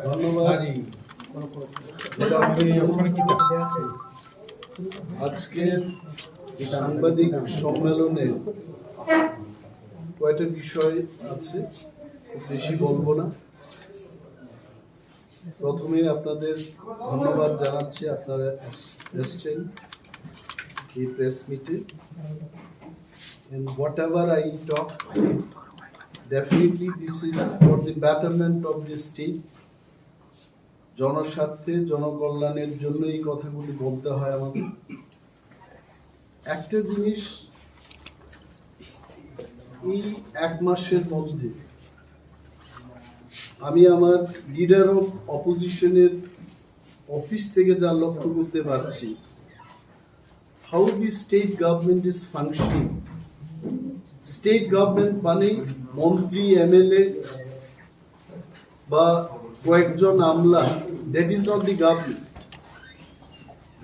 ধন্যবাদ। আজকের সাংবাদিক সম্মেলনে কয়েকটা বিষয় আছে, খুব বেশি বলবো না। প্রথমে আপনাদের ধন্যবাদ জানাচ্ছি, আপনারা এসেছেন এই প্রেস মিটে। And whatever I talk, definitely this is for the betterment of the state. জনস্বার্থে, জনকল্যাণের জন্য এই কথাগুলি বলতে হয় আমাদের। একটা জিনিস, এই এক মাসের মধ্যে আমি আমার লিডার অফ অপোজিশনের অফিস থেকে যা লক্ষ্য করতে পারছি, how the state government is functioning. State government মানে মন্ত্রী, এমএলএ বা কয়েকজন আমলা, that is not the government.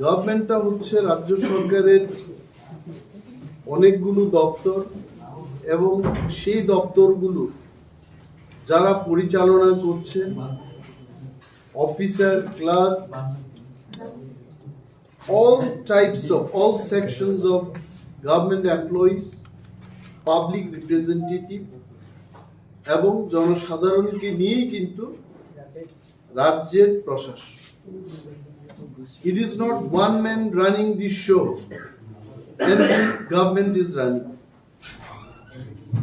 গভর্নমেন্টটা হচ্ছে রাজ্য সরকারের অনেকগুলো দপ্তর, এবং সেই দপ্তরগুলো যারা পরিচালনা করছেন, officer, clerk, all sections of government employees, public representative এবং জনসাধারণকে নিয়েই কিন্তু রাজ্যের প্রশাসন। It is not one man running the show and the government is running.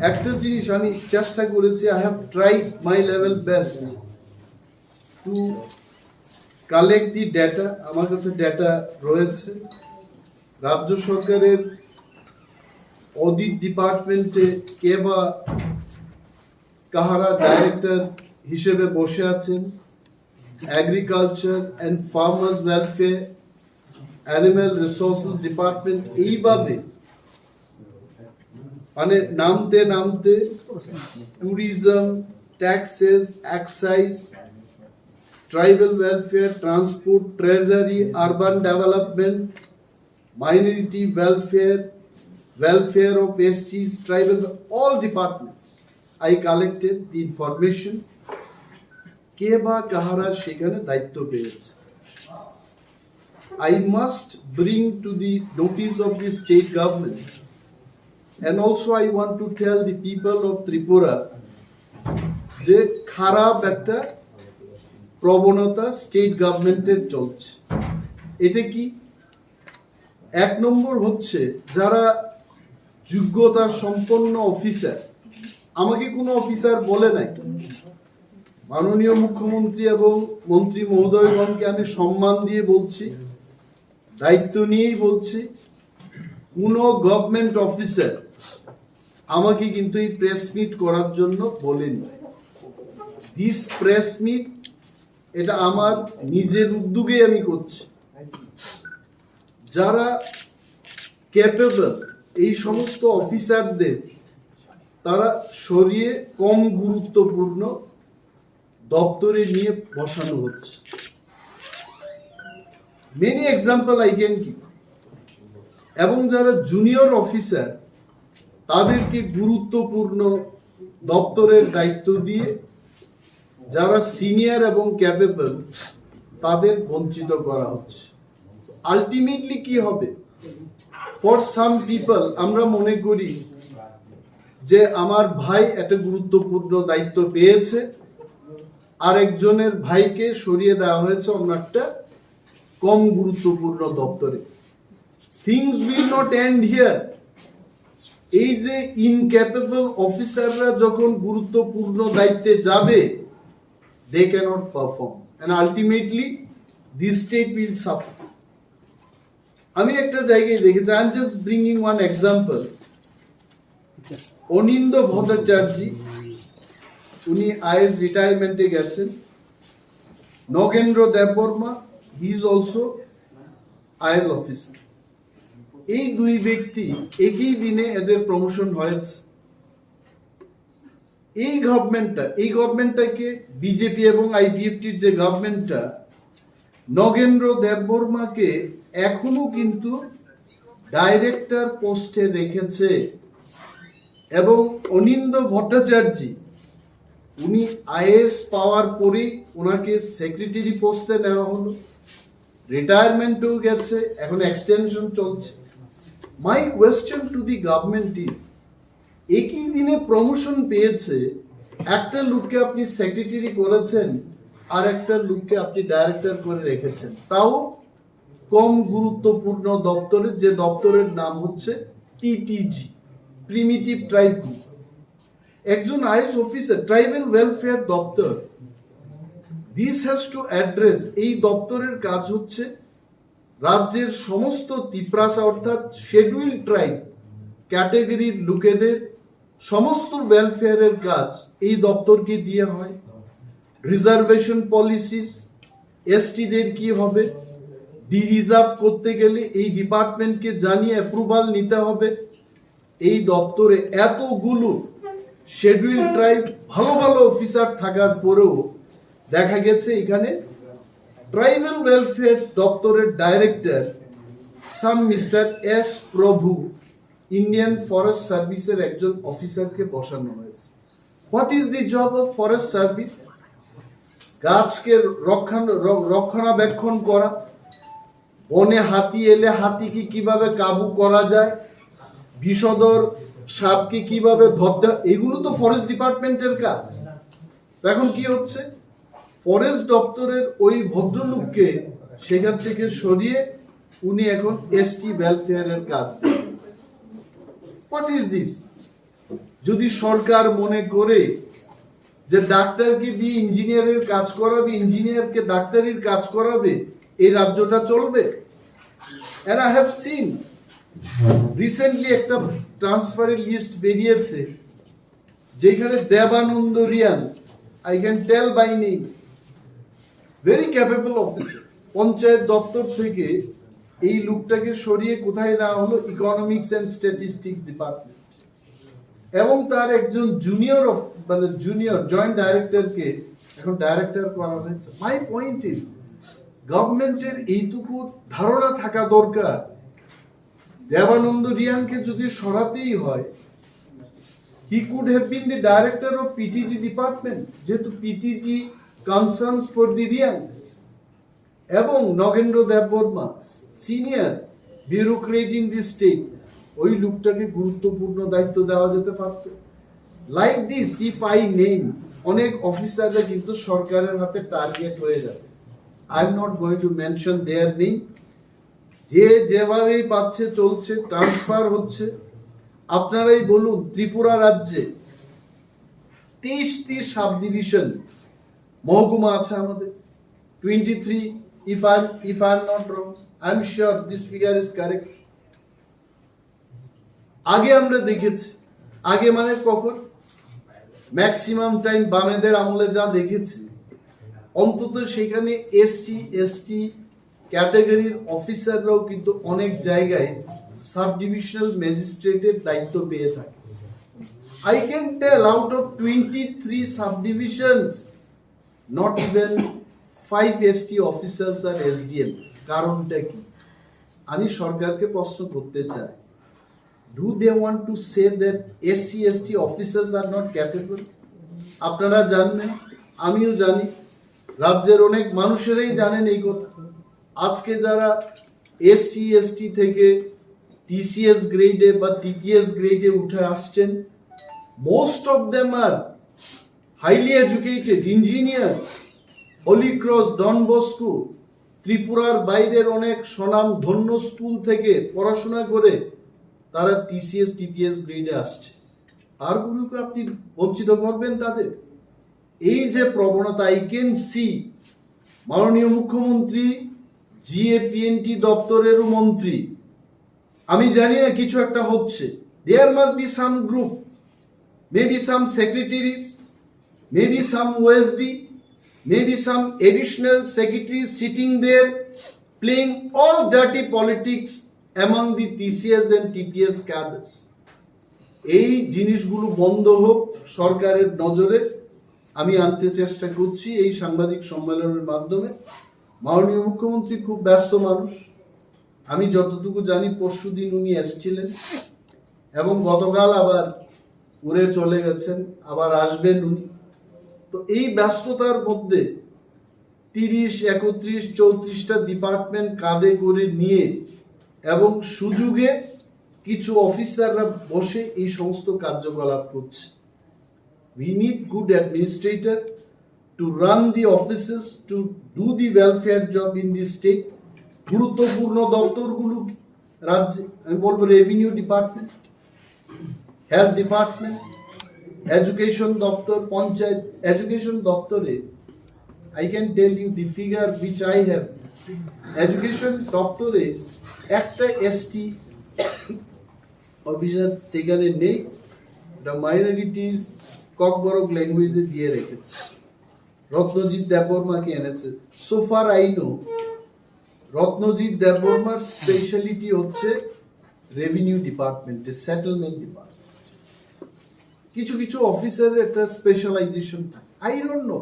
একটা জিনিস আমি চেষ্টা করেছি, I have tried my level best to collect the data. আমার কাছে ডেটা রয়েছে। রাজ্য সরকারের অডিট ডিপার্টমেন্টে কে বা কাহারা ডাইরেক্টর হিসেবে বসে আছেন, agriculture and farmers welfare, animal resources department, এইভাবে মানে নামতে নামতে tourism, taxes, excise, tribal welfare, transport, treasury, urban development, minority welfare, welfare of SCs, tribal, all departments. I collected the information. কে বা কাহারা সেখানে দায়িত্ব পেয়েছে। I must bring to the notice of the state government, and also I want to tell the people of Tripura যে খারাপ একটা প্রবণতা state গভর্নমেন্টের চলছে। এটা কি? এক নম্বর হচ্ছে, যারা যোগ্যতা সম্পন্ন অফিসার, আমাকে কোনো অফিসার বলে নাই, মাননীয় মুখ্যমন্ত্রী এবং মন্ত্রী মহোদয়গণকে আমি সম্মান দিয়ে বলছি, দায়িত্ব নিয়েই বলছি, কোনো গভর্নমেন্ট অফিসার আমাকে কিন্তু এই প্রেস মিট করার জন্য বলেনি। দিস প্রেস মিট, এটা আমার নিজের উদ্যোগে আমি করছি। যারা ক্যাপেবল, এই সমস্ত অফিসারদের তারা সরিয়ে কম গুরুত্বপূর্ণ দপ্তরে নিয়ে বসানো হচ্ছে। Many example I can give. এবং যারা জুনিয়র অফিসার, তাদেরকে গুরুত্বপূর্ণ দপ্তরের দায়িত্ব দিয়ে যারা সিনিয়র এবং ক্যাপেবল, তাদের বঞ্চিত করা হচ্ছে। আলটিমেটলি কি হবে? ফর সাম পিপল, আমরা মনে করি যে আমার ভাই একটা গুরুত্বপূর্ণ দায়িত্ব পেয়েছে, আরেকজনের ভাইকে সরিয়ে দেওয়া হয়েছে অন্য একটা কম গুরুত্বপূর্ণ দপ্তরে। Things will not end here. এই যে ইনক্যাপেবল অফিসাররা যখন গুরুত্বপূর্ণ দায়িত্বে যাবে, they cannot perform and ultimately this state will suffer. আমি একটা জায়গায় দেখেছি, I am just bringing one example. Anindya Bhattacharya, উনি আইএস রিটায়ারমেন্টে গেছেন। Nagendra Debbarma, he is also IAS officer. এই দুই ব্যক্তি একই দিনে এদের প্রমোশন হয়েছে। এই গভর্নমেন্টটাকে বিজেপি এবং আইপিএফটির যে গভর্নমেন্টটা, নগেন্দ্র দেববর্মাকে এখনো কিন্তু ডাইরেক্টর পোস্টে রেখেছে, এবং অনিন্দ ভট্টাচার্য উনি আইএএস পাওয়ার পরেই ওনাকে সেক্রেটারি পোস্টে নেওয়া হলো, রিটায়ারমেন্টও গেছে, এখন এক্সটেনশন চলছে। My question to the government is, একই দিনে প্রমোশন পেয়েছে, একটা লোককে আপনি সেক্রেটারি করেছেন আর একটা লোককে আপনি ডাইরেক্টর করে রেখেছেন, তাও কম গুরুত্বপূর্ণ দপ্তরের, যে দপ্তরের নাম হচ্ছে টিটিজি, প্রিমিটিভ ট্রাইব গ্রুপ। একজন আইএস অফিসার, ট্রাইবাল ওয়েলফেয়ার দপ্তর, দিস হ্যাজ টু অ্যাড্রেস, এই দপ্তরের কাজ হচ্ছে রাজ্যের সমস্ত তিপ্রাসা অর্থাৎ শিডিউল ট্রাইব ক্যাটাগরির লোকেদের সমস্ত ওয়েলফেয়ারের কাজ এই দপ্তরকে দিয়ে হয়। রিজার্ভেশন পলিসিস, এসটিদের কি হবে, ডি রিজার্ভ করতে গেলে এই ডিপার্টমেন্টকে জানিয়ে অ্যাপ্রুভাল নিতে হবে। এই দপ্তরে এতগুলো শিডিউল ট্রাইব ভালো ভালো অফিসার থাকার পরেও দেখা গেছে এখানে ট্রাইবাল ওয়েলফেয়ার দপ্তরের ডাইরেক্টর সাম মিস্টার এস প্রভু, ইন্ডিয়ান ফরেস্ট সার্ভিসের একজন অফিসারকে বসানো হয়েছে। What is the job of forest service? গাছকে রক্ষণাবেক্ষণ করা, বনে হাতি এলে হাতিকে কিভাবে কাবু করা যায়, বিষধর সাপকে কিভাবে ধরতে, এগুলো তো ফরেস্ট ডিপার্টমেন্টের কাজ। এখন কি হচ্ছে, ফরেস্ট দপ্তরের ওই ভদ্রলোককে সেখান থেকে সরিয়ে উনি এখন এসটি ওয়েলফেয়ারের কাজ দেন। What is this? যদি সরকার মনে করে যে ডাক্তারকে দিয়ে ইঞ্জিনিয়ারের কাজ করাবে, ইঞ্জিনিয়ারকে ডাক্তারির কাজ করাবে, এই রাজ্যটা চলবে? And I have seen recently একটা ট্রান্সফারের লিস্ট বেরিয়েছে যেখানে Debanand Riyan, I can tell by name, very capable officer, panchayat দপ্তর থেকে এই লোকটাকে সরিয়ে কোথায় নেওয়া হলো, ইকোনমিক্স এন্ড স্ট্যাটিস্টিক্স ডিপার্টমেন্ট, এবং তার একজন জুনিয়র জয়েন্ট ডাইরেক্টরকে এখন ডাইরেক্টর করা হয়েছে। মাই পয়েন্ট ইজ, গভর্নমেন্টের এইটুকু ধারণা থাকা দরকার, দেবানন্দ রিয়ানকে যদি সরাতেই হয়, he could have been the director of PTG department, যেহেতু PTG concerns for the Rians, এবং Nagendra Debbarma, senior bureaucrat in the state, ওই লোকটাকে গুরুত্বপূর্ণ দায়িত্ব দেওয়া যেতে পারত। Like this if I name, অনেক অফিসাররা কিন্তু সরকারের হাতে টার্গেট হয়ে যাবে। I am not going to mention there name. যে যেভাবেই পাচ্ছে চলছে, ট্রান্সফার হচ্ছে। আপনারাই বলুন, ত্রিপুরা রাজ্যে 23টি সাব ডিভিশন মহকুমা আছে আমাদের, 23, if I'm not wrong, I'm sure this figure is correct. আগে আমরা দেখেছি, আগে মানে কখন, ম্যাক্সিমাম টাইম বামেদের আমলে যা দেখেছি, অন্তত সেখানে এসসি এসটি ক্যাটাগরির অফিসাররাও কিন্তু অনেক জায়গায় সাব ডিভিশনাল ম্যাজিস্ট্রেটের দায়িত্ব পেয়ে থাকে। I can tell out of 23 subdivisions, not even 5 ST officers are SDM. কারণটা কি? আমি সরকারকে প্রশ্ন করতে চাই, do they want to say that SC ST officers are not capable? আপনারা জানেন, আমিও জানি, রাজ্যের অনেক মানুষেরাই জানেন এই কথা। আজকে যারা এসসি এসটি থেকে টিসিএস গ্রেডে বা টিপিএস গ্রেডে উঠে আসছেন, most of them are highly educated engineers, Holy Cross, Don Bosco, ত্রিপুরার বাইরের অনেক স্বনাম ধন্য স্কুল থেকে পড়াশোনা করে তারা টিসিএস টিপিএস গ্রেডে আসছে। আর গুরুকে আপনি বঞ্চিত করবেন তাদের? এই যে প্রবণতা, আই ক্যান সি, মাননীয় মুখ্যমন্ত্রী জিএপিএনটি দপ্তরেরও মন্ত্রী, আমি জানি না কিছু একটা হচ্ছে। There must be some group, maybe some secretaries, maybe some OSD, maybe some additional secretaries sitting there playing all dirty politics among the TCS and TPS cadres. এই জিনিসগুলো বন্ধ হোক, সরকারের নজরে আমি আনতে চেষ্টা করছি এই সাংবাদিক সম্মেলনের মাধ্যমে। মাননীয় মুখ্যমন্ত্রী খুব ব্যস্ত মানুষ, আমি যতটুকু জানি পরশুদিন উনি এসেছিলেন এবং গতকাল আবার উড়ে চলে গেছেন, আবার আসবেন উনি। তো এই ব্যস্ততার মধ্যে 30, 31, 34টা ডিপার্টমেন্ট কাঁধে করে নিয়ে এবং সুযোগে কিছু অফিসাররা বসে এই সমস্ত কার্যকলাপ করছে। We need good administrator to run the offices, to do the welfare job in the state. গুরুত্বপূর্ণ দপ্তরগুলো রাজ্যে আমি বলবো revenue department, health department, education দপ্তর, পঞ্চায়েত। এডুকেশন দপ্তরে I can tell you the figure which I have. Education দপ্তরে একটা ST officer সেখানে নেই, দ্য মাইনরিটিজ ককবরক ল্যাঙ্গুয়েজে দিয়ে রেখেছে। রত্নজিৎ দেববর্মাকে এনেছে। So far I know Ratnajit দেববর্মার স্পেশালিটি হচ্ছে রেভিনিউ ডিপার্টমেন্টে, সেটেলমেন্ট ডিপার্টমেন্ট। কিছু কিছু অফিসারের একটা স্পেশালাইজেশন থাকে। I don't know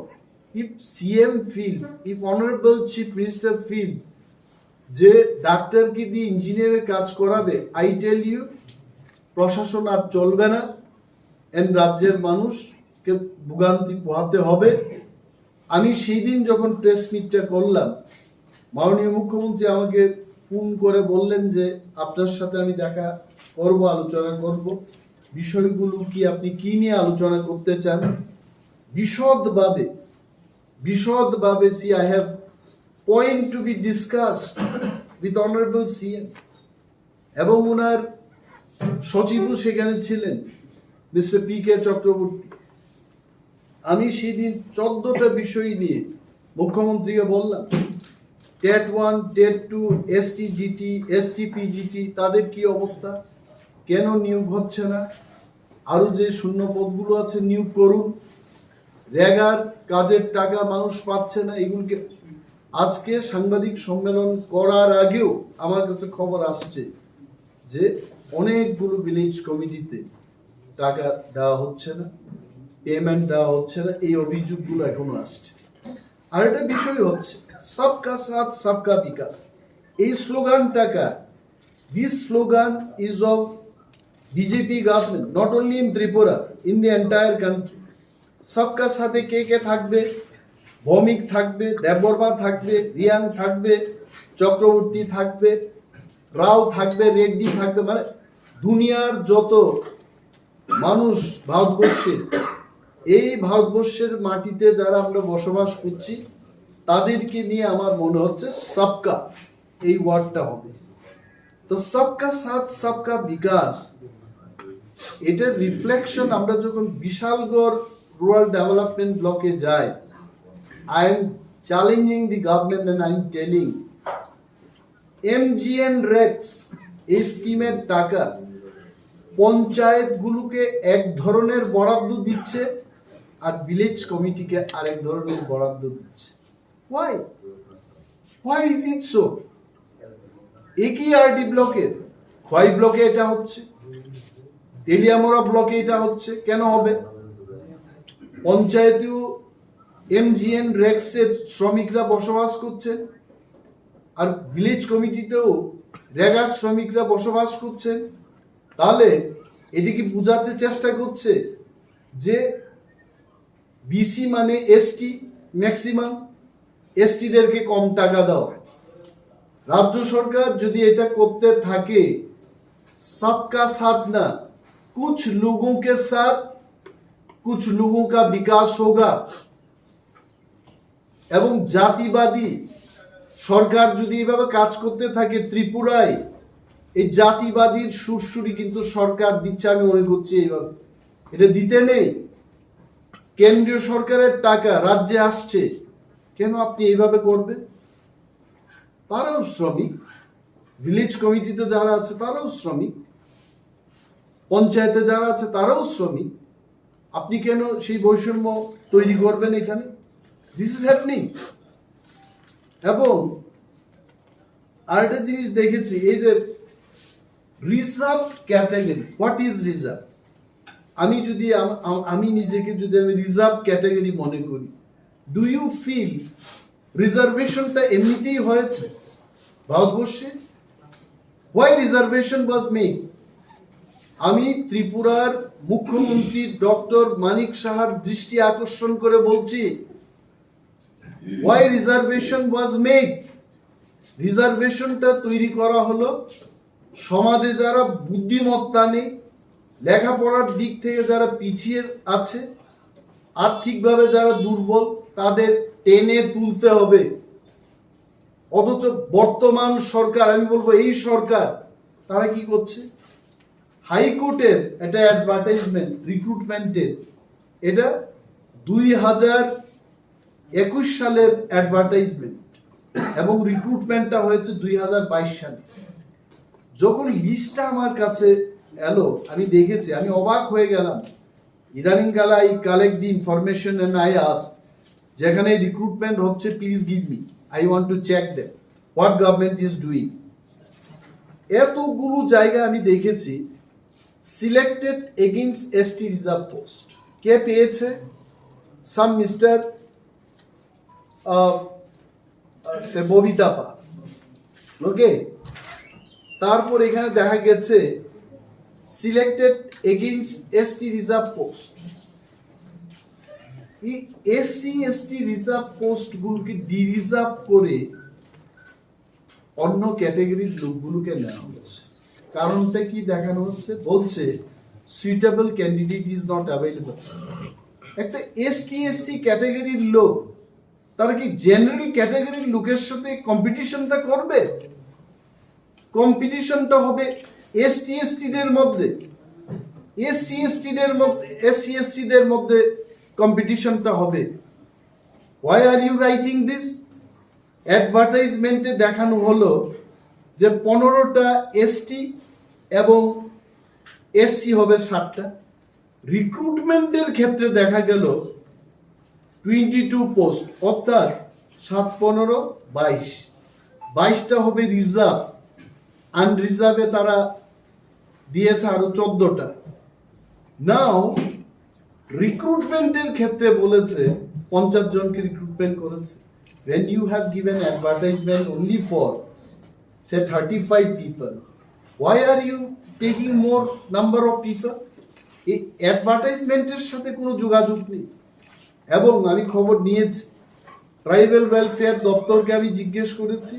if CM feels, if honorable chief minister feels যে ডাক্তার কি দিয়ে ইঞ্জিনিয়ারের কাজ করাবে, আই টেল ইউ প্রশাসন আর চলবে না, এন্ড রাজ্যের মানুষকে ভোগান্তি পোহাতে হবে। আমি সেই দিন যখন প্রেস মিটটা করলাম, মাননীয় মুখ্যমন্ত্রী আমাকে ফোন করে বললেন যে আপনার সাথে আমি দেখা করব, আলোচনা করব, বিষয়গুলো কি, আপনি কি নিয়ে আলোচনা করতে চান বিশদভাবে। See, I have point to be discussed with honorable CM এবং ওনার সচিবও সেখানে ছিলেন, মিস্টার PK চক্রবর্তী। আমি সেদিন 14টা বিষয় নিয়ে মুখ্যমন্ত্রীকে বললাম। টেট 1, টেট 2, STGT, STPGT তাদের কি অবস্থা, কেন নিয়োগ হচ্ছে না, আরো যে শূন্য পদগুলো আছে নিয়োগ করুন, রেগার কাজের টাকা মানুষ পাচ্ছে না, এগুলোকে। আজকে সাংবাদিক সম্মেলন করার আগেও আমার কাছে খবর আসছে যে অনেকগুলো ভিলেজ কমিটিতে টাকা দেওয়া হচ্ছে না, পেমেন্ট দেওয়া হচ্ছে না, এই অভিযোগগুলো এখনো আসছে। আর একটা বিষয় হচ্ছে সবকা সাথ সবকা বিকাশ, এই স্লোগানটাকা, this slogan is of BJP government, not only in Tripura, in the entire country. সবকার সাথে কে কে থাকবে, ভৌমিক থাকবে, দেববর্মা থাকবে, রিয়াং থাকবে, চক্রবর্তী থাকবে, রাও থাকবে, রেড্ডি থাকবে, মানে দুনিয়ার যত মানুষ ভারতবর্ষে, এই ভারতবর্ষের মাটিতে যারা আমরা বসবাস করছি তাদেরকে নিয়ে আমার মনে হচ্ছে সবকা এই ওয়ার্ডটা হবে। তো সবকা সাথ সবকা বিকাশ, এটার রিফ্লেকশন আমরা যখন বিশালগড় রুরাল ডেভেলপমেন্ট ব্লকে যাই, I am challenging the government and I am telling MGN REX এই স্কিমের টাকা পঞ্চায়েতগুলোকে এক ধরনের বরাদ্দ দিচ্ছে আর ভিলেজ কমিটিকে আরেক ধরনের বরাদ্দ দিচ্ছে। Why is it so? একই আরডি ব্লকের খোয়াই ব্লকে এটা হচ্ছে, তেলিয়ামোড়া ব্লকে এটা হচ্ছে, কেন হবে? পঞ্চায়েতেও MGN রেক্সের শ্রমিকরা বসবাস করছেন আর ভিলেজ কমিটিতেও রেগার শ্রমিকরা বসবাস করছেন। তাহলে এদিকে বোঝাতে চেষ্টা করছে যে বিসি মানে এসটি ম্যাক্সিমাম, এসটিদেরকে কম টাকা দাও। রাজ্য সরকার যদি এটা করতে থাকে, সবকা সাথ না, कुछ लोगों के साथ कुछ लोगों का विकास होगा। এবং জাতিবাদী সরকার যদি এভাবে কাজ করতে থাকে ত্রিপুরায়, এই জাতিবাদীর সুরসুরি কিন্তু সরকার দিচ্ছে, আমি মনে করছি এইভাবে এটা দিতে নেই। কেন্দ্রীয় সরকারের টাকা রাজ্যে আসছে, কেন আপনি এইভাবে করবেন? তারাও শ্রমিক, ভিলেজ কমিটিতে যারা আছে তারাও শ্রমিক, পঞ্চায়েতে যারা আছে তারাও শ্রমিক, আপনি কেন সেই বৈষম্য তৈরি করবেন এখানে? This is happening. এবং আরেকটা জিনিস দেখেছি, এই যে reserve category, what is reserve? আমি নিজেকে যদি আমি রিজার্ভ ক্যাটাগরি মনে করি, ডু ইউ ফিল রিজার্ভেশনটা এমনিতেই হয়েছে ভারতবর্ষে? Why reservation was made? আমি ত্রিপুরার মুখ্যমন্ত্রী ডক্টর মানিক সাহার দৃষ্টি আকর্ষণ করে বলছি, why reservation was made? রিজার্ভেশনটা তৈরি করা হলো সমাজে যারা বুদ্ধিমত্তা নেই, লেখাপড়ার দিক থেকে যারা পিছিয়ে আছে, আর্থিকভাবে যারা দুর্বল, তাদের টেনে তুলতে হবে। অথচ বর্তমান সরকার, আমি বলবো এই সরকার, তারা কি করছে? হাইকোর্টের একটা অ্যাডভার্টাইজমেন্ট রিক্রুটমেন্টের, এটা 2021 সালের অ্যাডভার্টাইজমেন্ট এবং রিক্রুটমেন্টটা হয়েছে 2022 সালে। যখন লিস্টটা আমার কাছে এলো, আমি দেখেছি, আমি অবাক হয়ে গেলাম। ইদানিং কালে I collect the information and I ask, যেখানে রিক্রুটমেন্ট হচ্ছে, please give me, I want to check that what government is doing. এতগুলো জায়গা আমি দেখেছি selected against ST reserve post. কে পেয়েছে? সাম মিস্টার ববিতা পা। ওকে, তারপর এখানে দেখা গেছে selected against ST reserve post. এই এসসি এসটি রিজার্ভ পোস্ট গুলোকে ডিরিজার্ভ করে অন্য ক্যাটাগরির লোকগুলোকে নেওয়া হচ্ছে। কারণটা কি দেখানো হচ্ছে? বলছে suitable candidate is not available. একটা এসটি এসসি ক্যাটাগরির লোক, তারা কি জেনারেল ক্যাটাগরির লোকের সাথে কম্পিটিশনটা করবে? কম্পিটিশনটা হবে এসটি এসটিদের মধ্যে, এসসি এসটিদের মধ্যে, এসসি এসসিদের মধ্যে কম্পিটিশনটা হবে। Why are you writing this? অ্যাডভার্টাইজমেন্টে দেখানো হলো যে 15টা এসটি এবং এসসি হবে 60টা। রিক্রুটমেন্টের ক্ষেত্রে দেখা গেল 22 পোস্ট, অর্থাৎ 7, 15, 22, 22টা হবে রিজার্ভ। আনরিজার্ভে তারা দিয়েছে আরো 14টা। নাও রিক্রুটমেন্টের ক্ষেত্রে বলেছে 50 জনকে রিক্রুটমেন্ট করেছে। when you have given advertisement only for say 35 people, why are you taking more number of people? এই অ্যাডভার্টাইজমেন্টের সাথে কোনো যোগাযোগ নেই। এবং আমি খবর নিয়েছি, ট্রাইবাল ওয়েলফেয়ার দপ্তরকে আমি জিজ্ঞেস করেছি,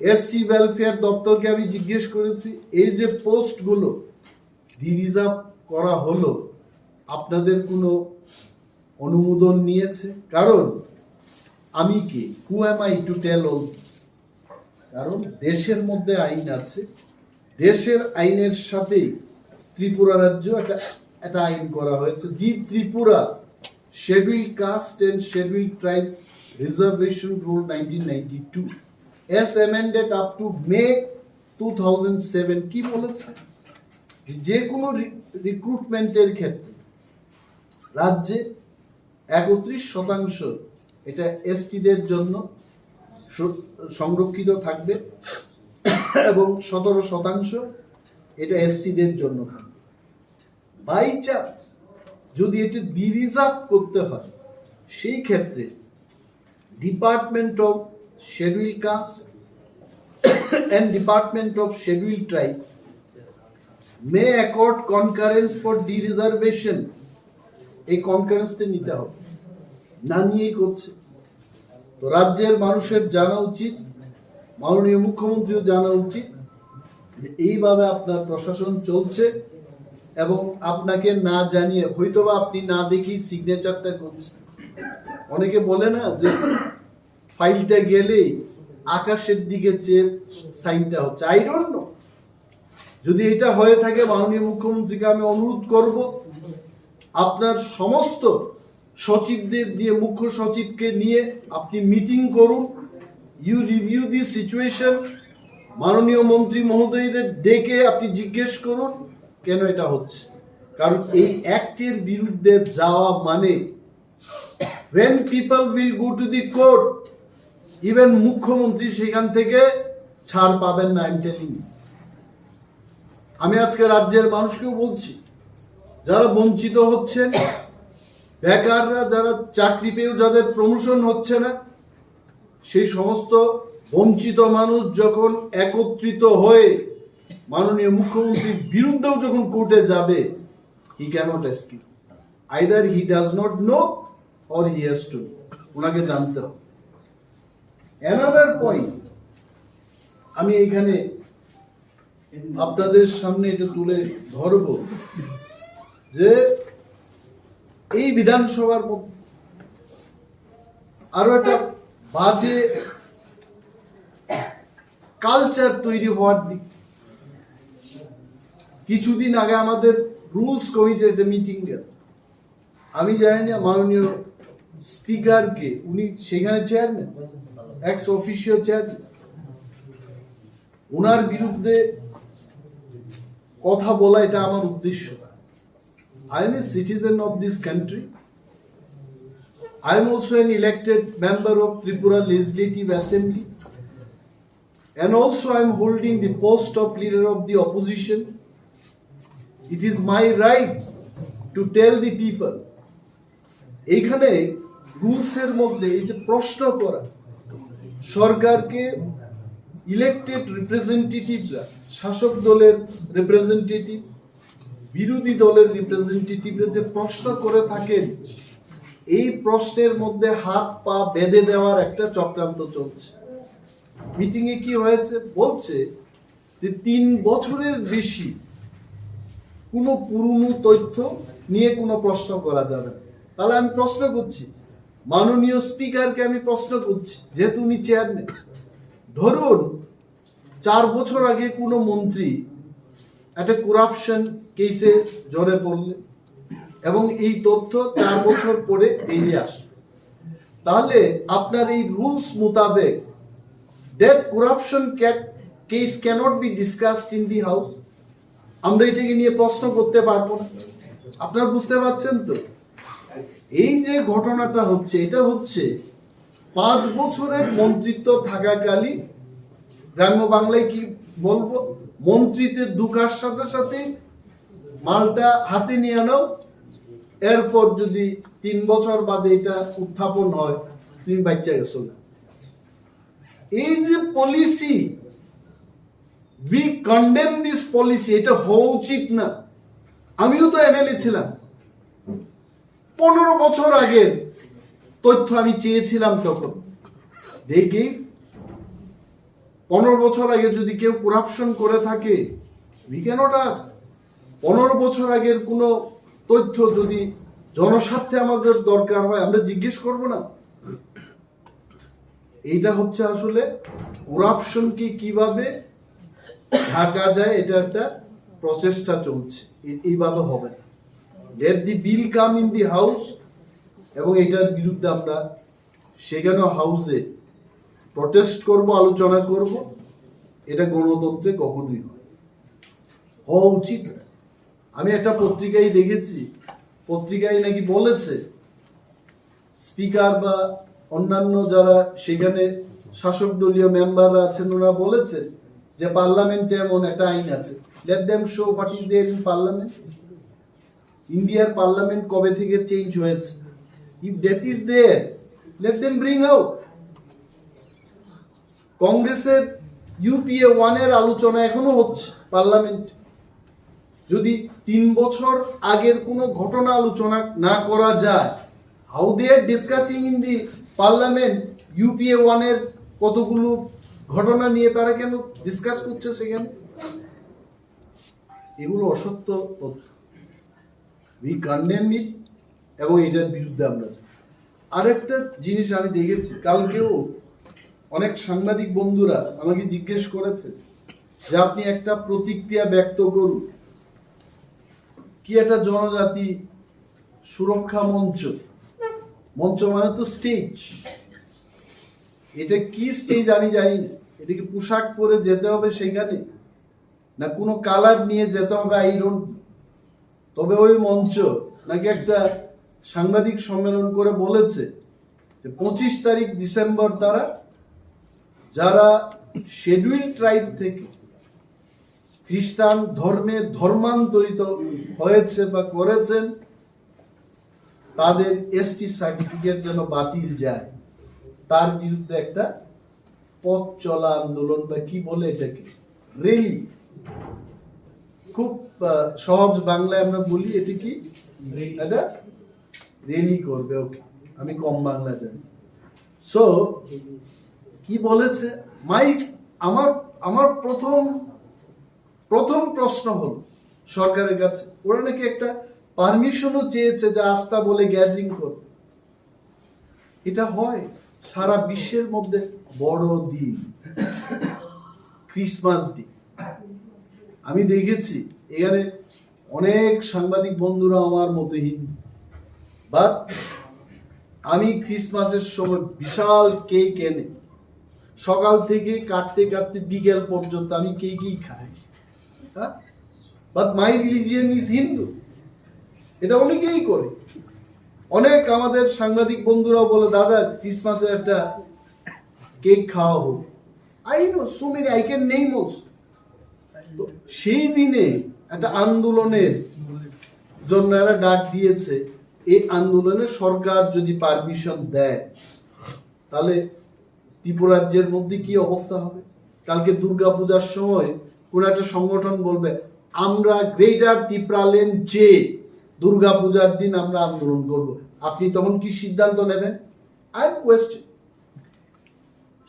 এসসি ওয়েলফেয়ার দপ্তরকে আমি জিজ্ঞেস করেছি, এই যে পোস্টগুলো রিজার্ভ করা হলো, আপনাদের কোনো অনুমোদন নিয়েছে? কারণ আমি কে, who am I to tell all this? কারণ দেশের মধ্যে আইন আছে, দেশের আইনের সাথে ত্রিপুরা রাজ্য একটা আইন করা হয়েছে, the Tripura schedule caste and schedule tribe reservation rule 1992 as amended up to May 2007। কি বলেছে? যে কোনো রিক্রুটমেন্টের ক্ষেত্রে রাজ্যে 31% এটা এসটিদের জন্য সংরক্ষিত থাকবে এবং 17% এটা এসসিদের জন্য থাকবে। বাই চান্স যদি এটি ডিরিজার্ভ করতে হয়, সেই ক্ষেত্রে department of schedule caste and department of schedule tribe may accord concurrence for dereservation. এই কনকারেন্সটা নিতে হবে, না নিয়েই করছে। তো রাজ্যের মানুষের জানা উচিত, মাননীয় মুখ্যমন্ত্রীও জানা উচিত যে এইভাবে আপনার প্রশাসন চলছে এবং আপনাকে না জানিয়ে, হয়তোবা আপনি না দেখেই সিগনেচারটা করছেন। অনেকে বলে না যে ফাইলটা গেলেই আকাশের দিকে চেয়ে সাইনটা হচ্ছে। আই ডোন্ট নো, যদি এটা হয়ে থাকে মাননীয় মুখ্যমন্ত্রীকে আমি অনুরোধ করব, আপনার সমস্ত সচিবদের দিয়ে, মুখ্য সচিবকে নিয়ে আপনি মিটিং করুন, ইউ রিভিউ দি সিচুয়েশন। মাননীয় মন্ত্রী মহোদয়দের ডেকে আপনি জিজ্ঞেস করুন কেন এটা হচ্ছে। কারণ এই অ্যাক্টের বিরুদ্ধে যাওয়া মানে when people will go to the court, even মুখ্যমন্ত্রী সেখান থেকে ছাড় পাবেন না। I'm telling you, আমি আজকে রাজ্যের মানুষকেও বলছি, যারা বঞ্চিত হচ্ছেন, বেকাররা যারা চাকরি পেয়েও যাদের প্রমোশন হচ্ছে না, সেই সমস্ত বঞ্চিত মানুষ যখন একত্রিত হয়ে মাননীয় মুখ্যমন্ত্রীর বিরুদ্ধেও যখন কোর্টে যাবে, he cannot escape. Either he does not know or he has to know. ওনাকে জানতে হবে। Another point, আমি এখানে আপনাদের সামনে এটা তুলে ধরব যে এই বিধানসভার মধ্যে আরো একটা বাজে কালচার তৈরি হওয়ার দিক। কিছুদিন আগে আমাদের রুলস কমিটির একটা মিটিং গেল, আমি জানি না মাননীয় স্পিকারকে, উনি সেখানে চেয়ারম্যান, এক্স অফিসিও চেয়ারম্যান, ওনার বিরুদ্ধে কথা বলা এটা আমার উদ্দেশ্য। I am a citizen of this country. I am also an elected member of Tripura Legislative Assembly, and also I am holding the post of leader of the opposition. It is my right to tell the people. এইখানে রুলসের মধ্যে এই যে প্রশ্ন করা, সরকারকে elected রিপ্রেজেন্টেটিভরা, শাসক দলের representative, বিরোধী দলের রিপ্রেজেন্টেটিভরা যে প্রশ্ন করে থাকেন, এই প্রশ্নের মধ্যে হাত পা বেঁধে দেওয়ার একটা চক্রান্ত চলছে। মিটিং এ কি হয়েছে বলছে যে 3 বছরের বেশি কোনো পুরনো তথ্য নিয়ে কোনো প্রশ্ন করা যাবে না। তাহলে আমি প্রশ্ন করছি, মাননীয় স্পিকারকে আমি প্রশ্ন করছি, যেহেতু উনি চেয়ারম্যান, ধরুন 4 বছর আগে কোনো মন্ত্রী একটা করাপশন কেসে জড়ে পড়লেন এবং এই তথ্য 4 বছর পরে বেরিয়ে আসলো, তাহলে আপনার এই রুলস মোতাবেক that corruption case cannot be discussed in the house, আমরা এটাকে নিয়ে প্রশ্ন করতে পারবো না। আপনারা বুঝতে পারছেন তো? এই যে ঘটনাটা হচ্ছে, এটা হচ্ছে 5 বছরের মন্ত্রিত্ব থাকাকালীন, গ্রাম্য বাংলায় কি বলবো, মন্ত্রিত্বের দুকার সাথে সাথে মালটা হাতে নিয়ে নাও, এরপর যদি 3 বছর বাদে এটা উত্থাপন হয়, তুমি বাচ্চা গেছো না। এই যে policy, we condemn this policy, এটা হওয়া উচিত না। আমিও তো এমএলএ ছিলাম, 15 বছর আগের তথ্য আমি চেয়েছিলাম তখন, they gave। 15 বছর আগে যদি কেউ করাপশন করে থাকে, we cannot ask। 15 বছর আগের কোনো তথ্য যদি জনস্বার্থে আমাদের দরকার হয়, আমরা জিজ্ঞেস করব না? এইটা হচ্ছে আসলে করাপশনকে কিভাবে ঢাকা যায়, এটা একটা প্রচেষ্টা চলছে, এইভাবে হবে না। Let the bill come in the house, এবং এটার বিরুদ্ধে আমরা সেখানে হাউসে প্রটেস্ট করব, আলোচনা করব। এটা গণতন্ত্রে কখনোই হওয়া উচিত না। আমি একটা পত্রিকায় দেখেছি, পত্রিকায় নাকি বলেছে স্পিকার বা অন্যান্য যারা সেখানে শাসক দলীয় মেম্বাররা আছেন, ওরা বলেছেন যে পার্লামেন্টে এমন একটা আইন আছে, let them show what is there in parliament. ইন্ডিয়ার পার্লামেন্ট কবে থেকে চেঞ্জ হয়েছে? If that is there, let them bring out. কংগ্রেসের ইউপিএ 1 এর আলোচনা এখনো হচ্ছে পার্লামেন্ট। যদি 3 বছর আগের কোনো ঘটনা আলোচনা না করা যায়, how they are discussing in the parliament UPA 1 এর কতগুলো ঘটনা নিয়ে তারা কেন ডিসকাস করছে সেখানে? এগুলো অসত্য তথ্য। উই কন্ডেম ইট, এবং এটার বিরুদ্ধে আমরা। আরেকটা জিনিস আমি দেখেছি, কালকেও অনেক সাংবাদিক বন্ধুরা আমাকে জিজ্ঞেস করেছে যে আপনি একটা প্রতিক্রিয়া ব্যক্ত করুন, কি একটা জনজাতি সুরক্ষা মঞ্চ, মঞ্চ মানে তো স্টেজ, এটা কি স্টেজ আমি জানি না। এটা কি পোশাক পরে যেতে হবে সেখানে, না কোনো কালার নিয়ে যেতে হবে, আই ডোন্ট। তবে ওই মঞ্চ নাকি একটা সাংবাদিক সম্মেলন করে বলেছে যে 25 তারিখ ডিসেম্বর তারা যারা শিডিউল ট্রাইব থেকে খ্রিস্টান ধর্মে ধর্মান্তরিত হয়েছে বা করেছেন, তাদের এসটি সার্টিফিকেট যেন বাতিল যায়, তার বিরুদ্ধে একটা পথ চলা আন্দোলন বা কি বলে এটাকে, রেলি। খুব সহজ বাংলায় আমরা বলি, এটা কি, এটা রেলি করবে। ওকে, আমি কম বাংলা জানি। সো কি বলেছে মাইক, আমার আমার প্রথম প্রশ্ন হলো সরকারের কাছে, ওরা নাকি একটা পারমিশনও চেয়েছে যে আস্থা বলে গ্যাদারিং করবে। এটা হয় সারা বিশ্বের মধ্যে বড় দিন, ক্রিসমাস দিন। আমি দেখেছি এখানে অনেক সাংবাদিক বন্ধুরা আমার মতো হিন্দু, বাট আমি ক্রিসমাসের সময় বিশাল কেক এনে সকাল থেকে কাটতে কাটতে বিকেল পর্যন্ত আমি কেকই খাই। But my religion is Hindu. এটা অনেকেই করে। অনেক আমাদের সাংবাদিক বন্ধুরাও বলে, দাদা ক্রিসমাসের একটা কেক খাওয়া হোক। I know so many, I can name also. সেই দিনে একটা আন্দোলনের জন্য এরা ডাক দিয়েছে। এই আন্দোলনে সরকার যদি পারমিশন দেয় তাহলে ত্রিপুরাজ্যের মধ্যে কি অবস্থা হবে? কালকে দুর্গা পূজার সময় কোন একটা সংগঠন বলবে আমরা গ্রেটার ত্রিপুরাল্যান্ড যে দুর্গা পূজার দিন আমরা আন্দোলন করব, আপনি তখন কি সিদ্ধান্ত নেবেন? I question.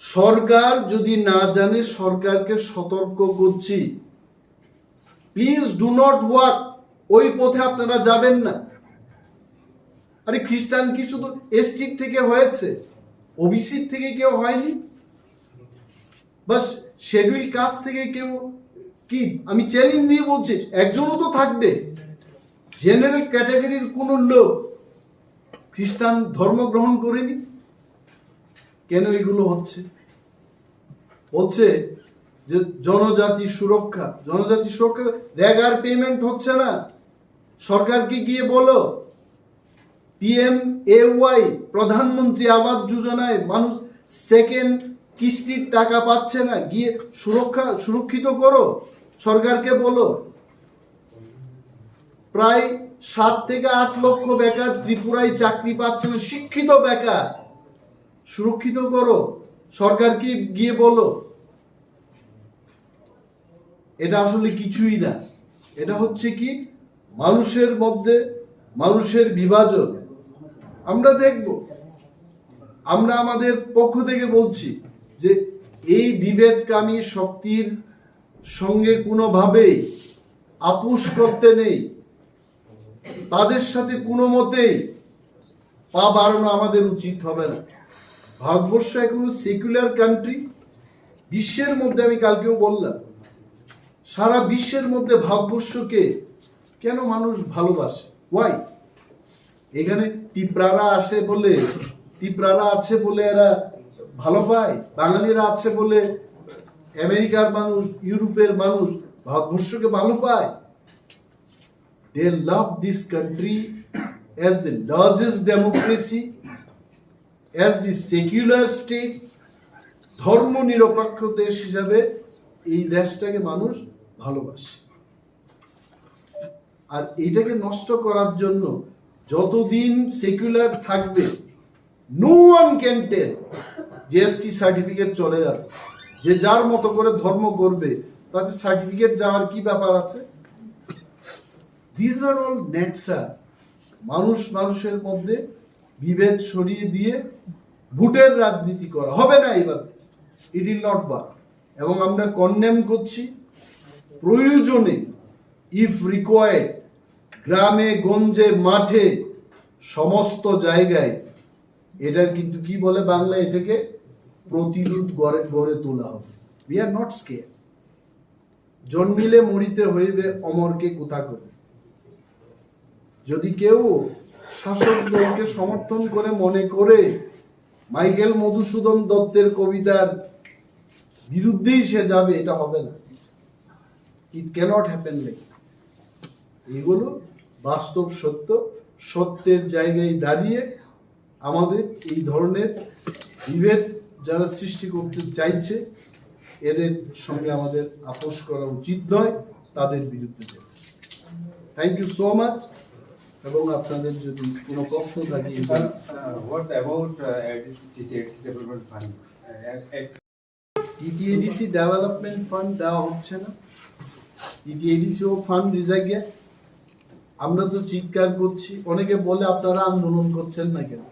সরকার যদি না জানে, সরকারকে সতর্ক করছি, প্লিজ ডু নট ওয়াক, ওই পথে আপনারা যাবেন না। আরে খ্রিস্টান কি শুধু এসটি থেকে হয়েছে? ওবিসি থেকে কেউ হয়নি? বাস শিডিউল কাস্ট থেকে কেউ কি? আমি চ্যালেঞ্জ দিয়ে বলছি, একজনও তো থাকবে জেনারেল ক্যাটাগরির কোন লোক খ্রিস্টান ধর্ম গ্রহণ করেনি। কেন এগুলো হচ্ছে? বলছে যে জনজাতি সুরক্ষা, জনজাতি সুরক্ষা, রেগার পেমেন্ট হচ্ছে না। সরকারকে গিয়ে বলো, PMAY প্রধানমন্ত্রী আবাস যোজনায় মানুষ সেকেন্ড কিস্তির টাকা পাচ্ছে না, গিয়ে সুরক্ষিত করো। সরকারকে বলো, প্রায় 7 থেকে 8 লক্ষ বেকার ত্রিপুরায় চাকরি পাচ্ছে না, শিক্ষিত বেকার, সুরক্ষিত করো। সরকারকে গিয়ে বলো। এটা আসলে কিছুই না, এটা হচ্ছে কি মানুষের মধ্যে মানুষের বিভাজন। আমরা দেখব, আমরা আমাদের পক্ষ থেকে বলছি যে এই বিভেদকামী শক্তির সঙ্গে কোনোভাবেই আপোষ করতে নেই, তাদের সাথে কোনো মতেই পা বাড়ানো আমাদের উচিত হবে না। ভারতবর্ষ এখন সেকুলার কান্ট্রি। বিশ্বের মধ্যে, আমি কালকেও বললাম, সারা বিশ্বের মধ্যে ভারতবর্ষকে কেন মানুষ ভালোবাসে? ওয়াই? এখানে ত্রিপুরারা আছে বলে এরা ভালো পায়, বাঙালিরা আছে বলে আমেরিকার মানুষ, ইউরোপের মানুষ ভারতবর্ষকে ভালো পায়। They love this country as the largest democracy, as the secular state, ধর্ম নিরপেক্ষ দেশ হিসাবে এই দেশটাকে মানুষ ভালোবাসে। আর এইটাকে নষ্ট করার জন্য যতদিন সেকুলার থাকবে, no one can tell GST certificate চলে যাবে। যে যার মতো করে ধর্ম করবে, তাতে সার্টিফিকেট যাওয়ার কি ব্যাপার আছে? These are all নেটসার। মানুষের মধ্যে বিভেদ সরিয়ে দিয়ে ভোটের রাজনীতি করা হবে না এইভাবে। It will not work. এবং আমরা কন্ডেম করছি। প্রয়োজনে ইফ রিকোয়ার্ড গ্রামে গঞ্জে মাঠে সমস্ত জায়গায় এটার কিন্তু কি বলে বাংলা, এটাকে প্রতিরোধ গড়ে তোলা হবে। We are not scared. জন্মিলে মরিতে হইবে, অমরকে কোথা করে। যদি কেউ শাসক দলকে সমর্থন করে মনে করে মাইকেল মধুসূদন দত্তের কবিতার বিরুদ্ধেই সে যাবে, এটা হবে না। ইট ক্যানট হ্যাপেন লাইক। এগুলো বাস্তব সত্য। সত্যের জায়গায় দাঁড়িয়ে আমাদের এই ধরনের বিভেদ যারা সৃষ্টি করতে চাইছে, এদের সঙ্গে আমাদের আপোষ করা উচিত নয়, তাদের বিরুদ্ধে। Thank you so much. এবং আপনাদের যদি কোনো প্রশ্ন থাকে, what about TTADC development fund? TTADC development fund দেওয়া হচ্ছে না। এডিসিও ফান্ড রিজা গিয়া আমরা তো চিৎকার করছি, অনেকে বলে আপনারা আন্দোলন করছেন না কেন?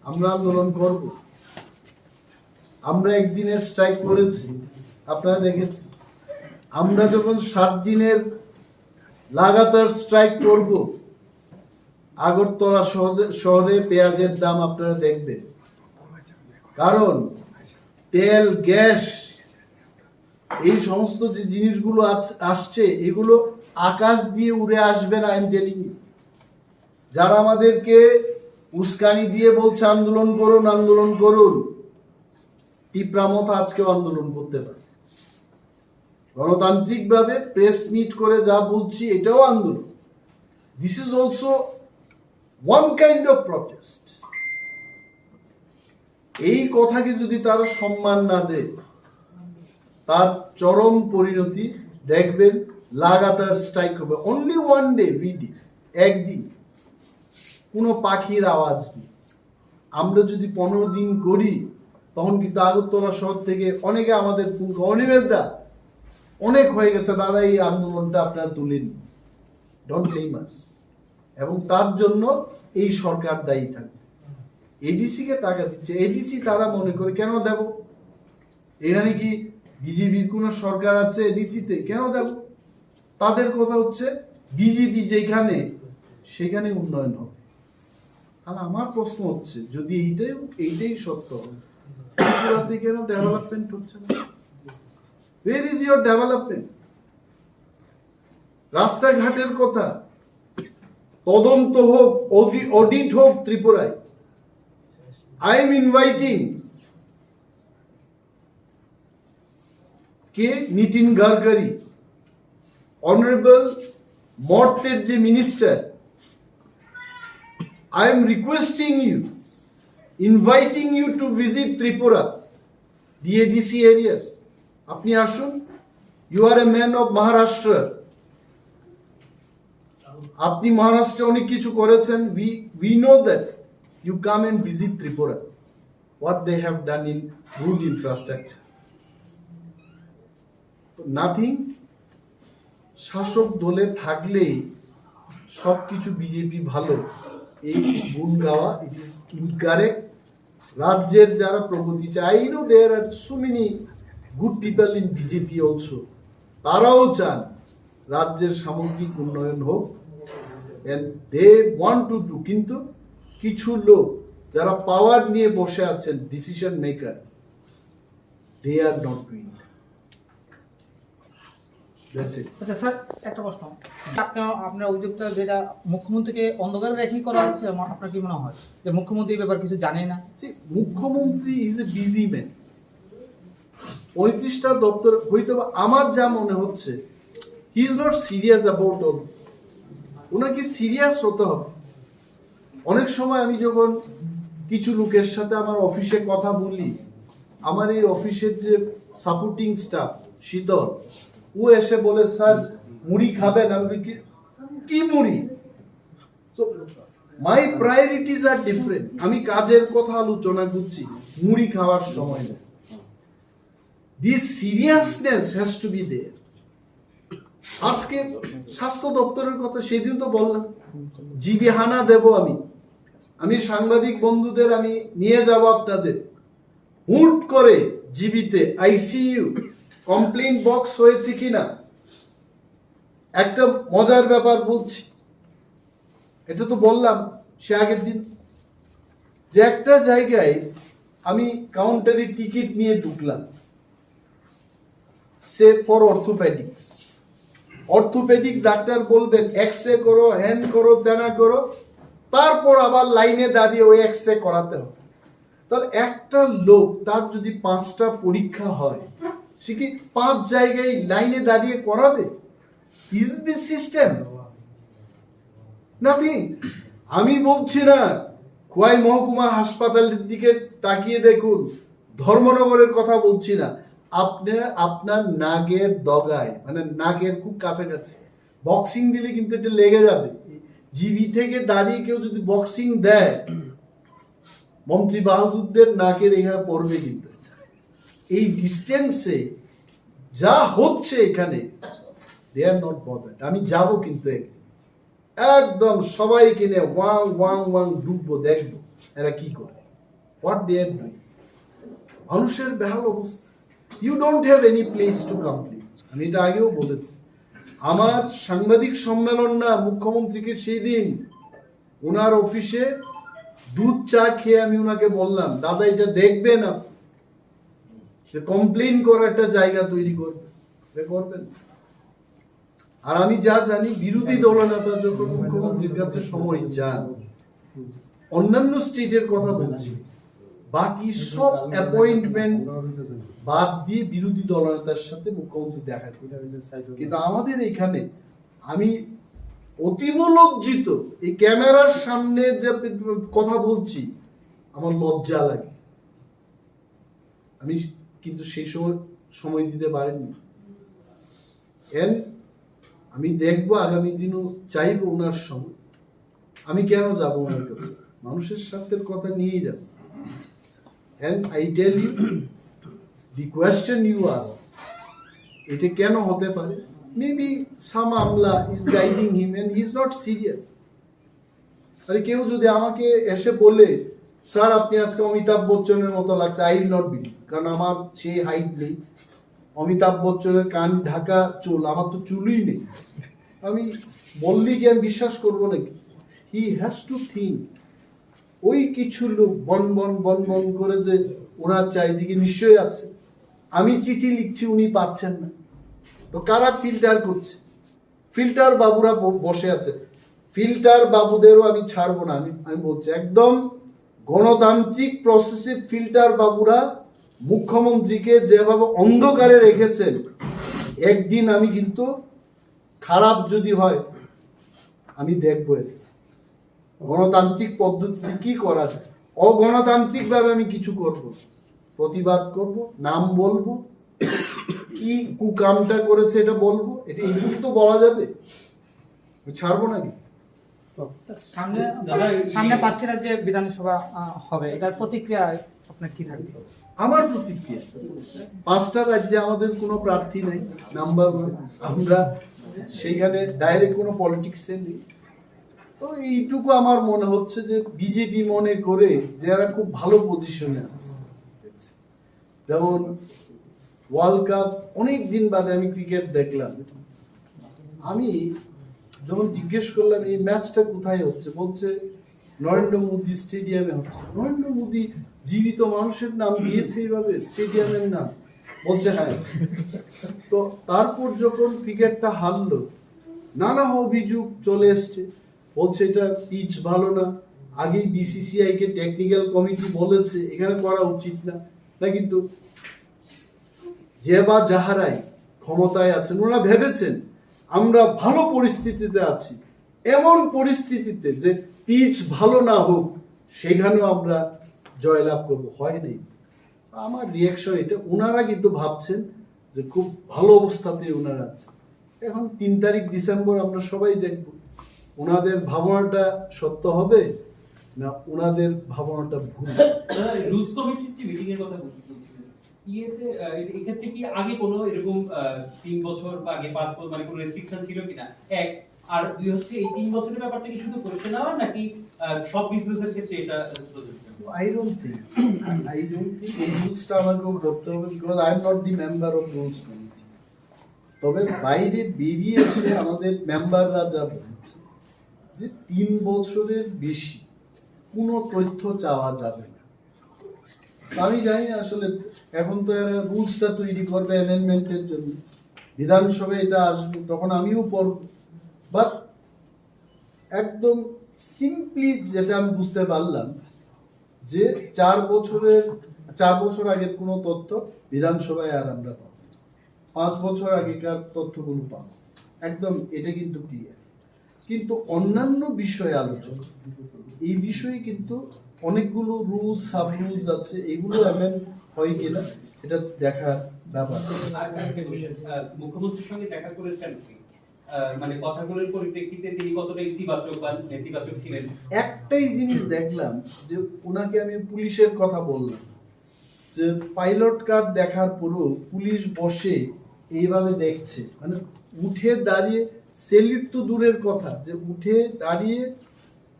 আমরা আন্দোলন করব। আমরা একদিনের স্ট্রাইক করেছি, আপনারা দেখেছেন। আমরা যখন 7 দিনের লাগাতার স্ট্রাইক করব, আগরতলা শহরে পেঁয়াজের দাম আপনারা দেখবেন। কারণ তেল, গ্যাস, এই সমস্ত যে জিনিসগুলো আসছে, এগুলো আকাশ দিয়ে উড়ে আসবে না। I am telling you. যারা আমাদেরকে উস্কানি দিয়ে বলছে আন্দোলন করুন, আন্দোলন করুন, টিপ্রামত আজকেও আন্দোলন করতে পারে। গণতান্ত্রিকভাবে প্রেস মিট করে যা বলছি, এটাও আন্দোলন। This is also one kind of protest. এই কথাকে যদি তারা সম্মান না দেয়, তার চরম পরিণতি দেখবেন। লাগাতার স্ট্রাইক হবে, অনলি ওয়ান ডে ভিডি, একদিন, কোনো পাখির আওয়াজ নেই। আমরা যদি 15 দিন করি, তখন কিন্তু আগরতলা শহর থেকে অনেকে আমাদের ফোন করে, অনিমেষ দা অনেক হয়ে গেছে দাদা, এই আন্দোলনটা আপনারা তুলেন, ডোন্ট ব্লেম আস। এবং তার জন্য এই সরকার দায়ী থাকবে। এডিসি কে টাকা দিচ্ছে, এডিসি তারা মনে করে কেন দেব? এখানে কি বিজেপির কোন সরকার আছে এডিসিতে? কেন দেব? তাদের কথা হচ্ছে বিজেপি যেখানে, সেখানে উন্নয়ন হবে। তাহলে আমার প্রশ্ন হচ্ছে, যদি এইটাই সত্য, ত্রিপুরাতে কেন ডেভেলপমেন্ট হচ্ছে না? Where is your development? রাস্তাঘাটের কথা তদন্ত হোক, অডিট হোক ত্রিপুরায়। I am inviting কে নিতিন গাডকারি, অনারেবল মর্তের যে minister, I am requesting you, inviting you to visit Tripura, DADC areas. আপনি আসুন। You are a man of Maharashtra. আপনি মহারাষ্ট্রে অনেক কিছু করেছেন। We know that. You come and visit Tripura. What they have done in good infrastructure. Nothing. শাসক দলে থাকলেই সবকিছু বিজেপি ভালো, এই গুণ গাওয়া, ইট ইজ ইনকারেক্ট। রাজ্যের যারা প্রগতি চায়, I know there are so many good people in BJP also. তারাও চান রাজ্যের সামগ্রিক উন্নয়ন হোক, and they want to do, কিন্তু কিছু লোক যারা পাওয়ার নিয়ে বসে আছেন, decision maker, they are not doing that. That's it. আচ্ছা স্যার, একটা প্রশ্ন। আপনার অভিযোগটা যেটা মুখ্যমন্ত্রীকে অন্ধকারে রেখেই করা হচ্ছে, আপনার কি মনে হয় যে মুখ্যমন্ত্রী এই ব্যাপারে কিছু জানে না? মুখ্যমন্ত্রী ইজ এ বিজি ম্যান। 35টা দপ্তর হয়তো, আমার যা মনে হচ্ছে, he is not serious about all. ওনাকে সিরিয়াস হতে হবে। অনেক সময় আমি যখন কিছু লোকের সাথে আমার অফিসে কথা বলি, আমার এই অফিসের যে সাপোর্টিং স্টাফ শীতল, ও এসে বলে স্যার মুড়ি খাবেন? আমি বলি কি মুড়ি? তো মাই প্রায়োরিটিজ আর ডিফারেন্ট। আমি কাজের কথা আলোচনা করছি, মুড়ি খাওয়ার সময় না। This seriousness has to be there. আজকে স্বাস্থ্য দপ্তরের কথা সেদিন তো বললাম, জিবি হানা দেব আমি সাংবাদিক বন্ধুদের আমি নিয়ে যাব আপনাদের। হুট করে জিবিতে আইসিইউ কমপ্লেইন বক্স হয়েছে কিনা। একটা মজার ব্যাপার বলছি, এটা তো বললাম সে আগের দিন, যে একটা জায়গায় আমি কাউন্টারে টিকিট নিয়ে ঢুকলাম, সে ফর অর্থোপেডিক্স ডাক্তার বলবেন এক্স-রে করো, হ্যান্ড করো, তেনা করো, তারপর আবার লাইনে দাঁড়িয়ে ওই এক্স-রে করাতে হবে। তাহলে একটা লোক, তার যদি 5টা পরীক্ষা হয়, সে কি 5 জায়গায় লাইনে দাঁড়িয়ে করাবে? Is this system? নাথিং। আমি বলছি না, খোয়াই মহকুমা হাসপাতালের দিকে তাকিয়ে দেখুন, ধর্মনগরের কথা বলছি না, আপনার নাকের ডগায়, মানে নাকের খুব কাছাকাছি বক্সিং দিলে কিন্তু এটা লেগে যাবে। জিবি থেকে দাঁড়িয়ে কেউ যদি বক্সিং দেয়, মন্ত্রী বাহাদুরদের নাকের এখানে পড়বে। কিন্তু এই ডিস্টেন্সে যা হচ্ছে এখানে, দে আর নট বদার্ড। আমি যাব কিন্তু একদম সবাইকে নিয়ে ওয়াং ওয়াং ওয়াং ডুববো, দেখবো এরা কি করে, হোয়াট দে আর ডুইং। মানুষের বেহাল অবস্থা, you don't have any place to complain. আমি এটা আগেও বলেছি, আমার সাংবাদিক সম্মেলন না, মুখ্যমন্ত্রীকে সেই দিন ওনার অফিসে দুধ চা খেয়ে আমি ওনাকে বললাম, দাদা এটা দেখবেন আপনি, কমপ্লেন করার একটা জায়গা তৈরি করবেন। আর আমি যা জানি, বিরোধী দলনেতা যখন মুখ্যমন্ত্রীর কাছে সময় যান, অন্যান্য স্টেটের কথা বলছি, বাকি সব অ্যাপয়েন্টমেন্ট বাদ দিয়ে বিরোধী দলনেতার সাথে মুখ্যমন্ত্রী দেখা করেন। কিন্তু আমাদের এখানে আমি অতীব লজ্জিত, এই ক্যামেরার সামনে যে কথা বলছি আমার লজ্জা লাগে। আমি কিন্তু সেই সময় দিতে পারিনি। আমি দেখবো আগামী দিনও চাইবো ওনার সঙ্গে। আমি কেন যাব ওনার কাছে? মানুষের স্বার্থের কথা নিয়েই যাব। And I tell you, the question you ask, এটা কেন হতে পারে? Maybe some Amla is guiding him and he is not serious. আরে কেউ যদি আমাকে এসে বলে, স্যার আপনি আজকে অমিতাভ বচ্চনের মতো লাগছে, I will not believe, কারণ আমার সেই হাইট নেই। অমিতাভ বচ্চনের কান ঢাকা চুল, আমার তো চুলই নেই। আমি বললি কি আমি বিশ্বাস করবো নাকি? He has to think. ওই কিছু লোক বন বন বন বন করে যে ওনার চারিদিকে নিশ্চয়ই আছে। আমি চিঠি লিখছি, উনি পাচ্ছেন না, তো কারা ফিল্টার করছে? ফিল্টার বাবুরা বসে আছে। ফিল্টার বাবুদেরও আমি ছাড়বো না। আমি বলছি, একদম গণতান্ত্রিক প্রসেসে ফিল্টার বাবুরা মুখ্যমন্ত্রীকে যেভাবে অন্ধকারে রেখেছেন, একদিন আমি কিন্তু খারাপ যদি হয় আমি দেখবো গণতান্ত্রিক পদ্ধতিতে কি করা যায়। অগণতান্ত্রিক ভাবে আমি কিছু করব, প্রতিবাদ করব, নাম বলবো, কি কুকামটা করেছে এটা বলবো। এটা এইটুকু তো বলা যাবে, ছাড়বো নাকি? সামনে 5টি রাজ্যে বিধানসভা হবে, এটার প্রতিক্রিয়া আপনার কি থাকবে? আমার প্রতিক্রিয়া, 5টা রাজ্যে আমাদের কোনো প্রার্থী নাই, নাম্বার 1। আমরা সেইখানে ডাইরেক্ট কোনো পলিটিক্সে নেই। তো এইটুকু আমার মনে হচ্ছে যে বিজেপি মনে করে যে এরা খুব ভালো পজিশনে আছে। যেমন ওয়ার্ল্ড কাপ অনেক দিন বাদে আমি ক্রিকেট দেখলাম। আমি যখন জিজ্ঞেস করলাম এই ম্যাচটা কোথায় হচ্ছে, বলছে নরেন্দ্র মোদী স্টেডিয়ামে হচ্ছে। নরেন্দ্র মোদী জীবিত মানুষের নাম দিয়েছে এইভাবে স্টেডিয়ামের নাম, বলছে হ্যাঁ। তো তারপর যখন ক্রিকেটটা হারলো, নানা অভিযোগ চলে এসছে, বলছে এটা পিচ ভালো না, আগেই বিসিসিআই কে টেকনিক্যাল কমিটি বলেছে এখানে করা উচিত না। কিন্তু যে বা যাহারাই ক্ষমতায় আছেন ওনারা ভেবেছেন আমরা ভালো পরিস্থিতিতে আছি, এমন পরিস্থিতিতে যে পিচ ভালো না হোক সেখানেও আমরা জয়লাভ করবো, হয় নাই। আমার রিয়াকশন এটা, ওনারা কিন্তু ভাবছেন যে খুব ভালো অবস্থাতে ওনারা আছে। এখন 3 তারিখ ডিসেম্বর আমরা সবাই দেখবো ওনাদের ভাবনাটা সত্য হবে না ওনাদের ভাবনাটা ভুল। রুলস কমিটির যে মিটিং এর কথা বলছিলেন, এক্ষেত্রে কি আগে কোনো এরকম 3 বছর বা আগে 5 বছর মানে কোনো রেস্ট্রিকশন ছিল কিনা? এক আর দুই হচ্ছে এই 3 বছরের ব্যাপারটা কি শুধু করতে নেওয়া নাকি সব বিজনেসের ক্ষেত্রে এটা? I don't think এই রুলসটা আমাকেও করতে হবে, because I am not the member of rules committee. তবে বাইরে বেরিয়ে এসে আমাদের মেম্বাররা যা বলছে যে 3 বছরের বেশি কোনো তথ্য চাওয়া যাবে না। আমি জানি না আসলে এখন তো এরা রুলসটা তৈরি করবে অ্যামেন্ডমেন্টের জন্য, বিধানসভায় এটা আসবে, তখন আমিও পড়ব। বাট একদম সিম্পলি যেটা আমি বুঝতে পারলাম যে 4 বছর আগের কোনো তথ্য বিধানসভায় আর আমরা পাবো, 5 বছর আগেকার তথ্যগুলো পাবো, একদম এটা কিন্তু ক্লিয়ার। কিন্তু অন্যান্য বিষয়ে আলোচনা, এই বিষয়ে কিন্তু অনেকগুলো রুলস সাব রুলস আছে, এগুলো অ্যামেন্ড হয় কিনা এটা দেখার ব্যাপার। মুখ্যমন্ত্রীর সঙ্গে দেখা করেছেন, মানে কথাগুলোর পরিপ্রেক্ষিতে তিনি কতটা ইতিবাচক বা নেতিবাচক ছিলেন? একটাই জিনিস দেখলাম যে ওনাকে আমি পুলিশের কথা বললাম যে পাইলট কার্ড দেখার পরও পুলিশ বসে এইভাবে দেখছে, মানে উঠে দাঁড়িয়ে সেলিট তো দূরের কথা, যে উঠে দাঁড়িয়ে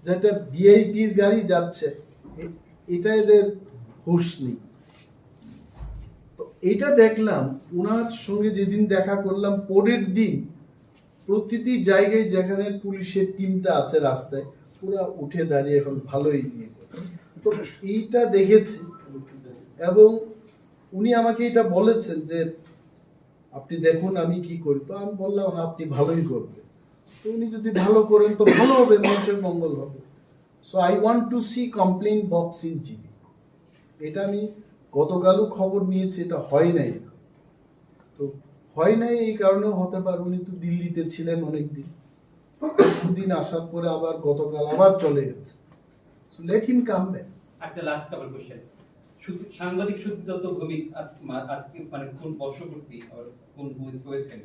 যেটা ভিআইপির গাড়ি যাচ্ছে এটা এদের হুঁশ নেই। তো এটা দেখলাম ওনার সঙ্গে যেদিন দেখা করলাম, পরের দিন প্রতিটি জায়গায় যেখানে পুলিশের টিমটা আছে রাস্তায় পুরা উঠে দাঁড়িয়ে এখন ভালোই নিয়ে। তো এইটা দেখেছি এবং উনি আমাকে এটা বলেছেন যে আপনি দেখুন আমি কি করি। তো আমি বললাম হ্যাঁ আপনি ভালোই করবেন, তো উনি যদি ভালো করেন তো ভালো হবে, মানুষের মঙ্গল হবে। So I want to see complain box in GB. এটা আমি গতকালও খবর নিয়েছি, এটা হয় নাই। তো হয় নাই এই কারণেও হতে পারে উনি তো দিল্লিতে ছিলেন অনেকদিন, সুদিন আসার পরে আবার গতকাল আবার চলে গেছে। So let him come back. একটা লাস্ট কাভার কোশ্চেন, সাংবাদিক সুদীপ্ত ভৌমিক আজকে মানে কোন বর্ষপূর্তি কোন হয়েছেন,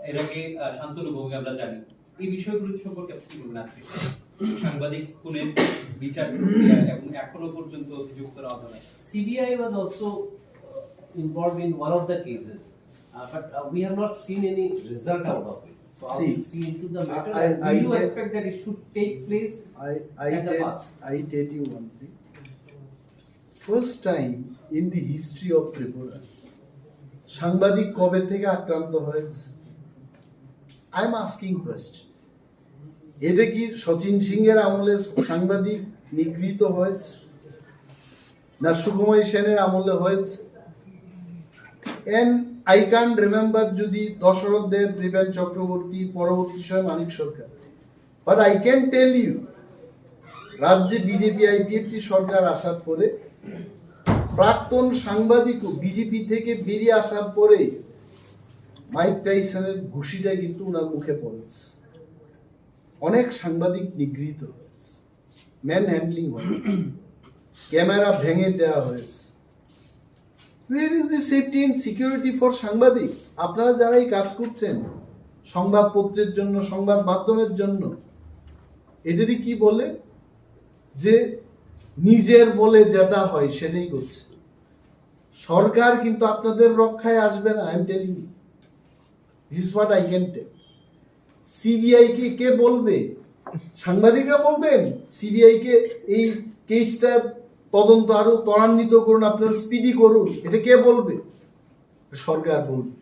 এর আগে শান্তনু ভৌমিক আমরা জানি, এই বিষয়গুলো সম্পর্কে আপনি কি বলবেন? আজকে সাংবাদিক খুনের বিচার প্রক্রিয়া এবং এখনো পর্যন্ত অভিযুক্তরা অধরা। CBI was also involved in one of the cases, but we have not seen any result out of it. So how do you see into the matter? Do you expect that it should take place at the past? I tell you one thing. First time in the history of Tripura, সাংবাদিক কবে থেকে আক্রান্ত হয়েছে? I am asking question. এটা কি সচিন সিং এর আমলে সাংবাদিক নিগৃহীত হয়েছে, না সুকুমার সেনের আমলে হয়েছে? And I can't remember যদি দশরথ দেব, রিবেন চক্রবর্তী, পরবর্তী সময় মানিক সরকার, but I can tell you রাজ্যে বিজেপি আইপিএফটি সরকার আসার পরে প্রাক্তন সাংবাদিকও বিজেপি থেকে বেরিয়ে আসার পরে মাইক টাইসনের ঘুষিটা কিন্তু ওনার মুখে পড়েছে। অনেক সাংবাদিক নিগৃহীত হয়েছে, ম্যান হ্যান্ডলিং হয়েছে, ক্যামেরা ভেঙে দেওয়া হয়েছে। Where is the safety and security for সাংবাদিক? আপনারা যারা এই কাজ করছেন সংবাদপত্রের জন্য, সংবাদ মাধ্যমের জন্য, এদেরই কি বলে যে নিজের বলে যেটা হয় সেটাই করছে। সরকার কিন্তু আপনাদের রক্ষায় আসবে না। I am telling you, this is what I can tell. CBI কে কে বলবে? সাংবাদিকরা বলবেন সিবিআই কে এই কেসটার তদন্ত আরো ত্বরান্বিত করুন, আপনার স্পিডি করুন, এটা কে বলবে? সরকার বলবে।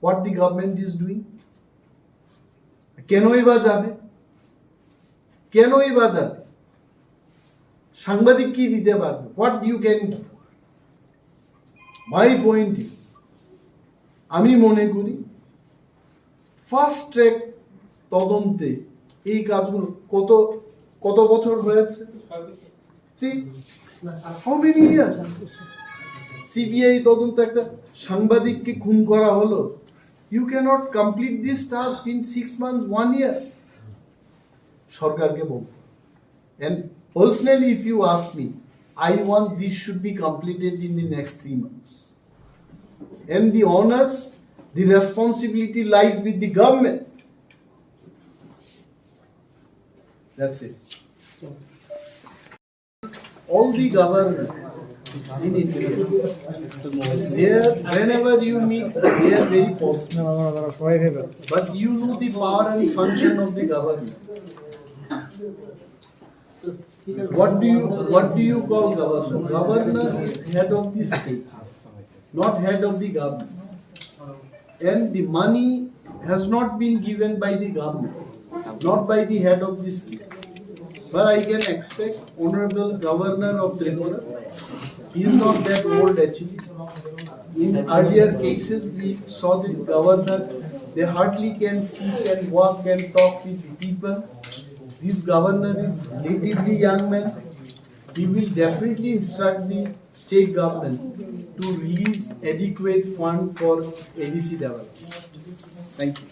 What the government is doing? কেনই বা যাবে? কেনই বা যাবে? সাংবাদিক কি দিতে পারবে? What you can do? My point is, আমি মনে করি ফাস্ট ট্র্যাক তদন্তে এই কাজগুলো কত কত বছর হয়েছে? See, how many years? CBI তদন্ত একটা সাংবাদিককে খুন করা হলো, you cannot complete this task in 6 months, 1 year। সরকারকে বলবো, and personally if you ask me, I want this should be completed in the next 3 months, and the honors, the responsibility lies with the government. That's it. All the governors in India, whenever you meet, they are very positive. But you know the power and function of the government. What do you call governor? Governor is head of the state, not head of the government. And the money has not been given by the government, not by the head of the state. But I can expect Honorable Governor of Tripura, he is not that old actually. In earlier cases, we saw the governor, they hardly can see, can walk, can talk with the people. This governor is relatively young man. He will definitely instruct the state government to release adequate fund for ADC development. Thank you.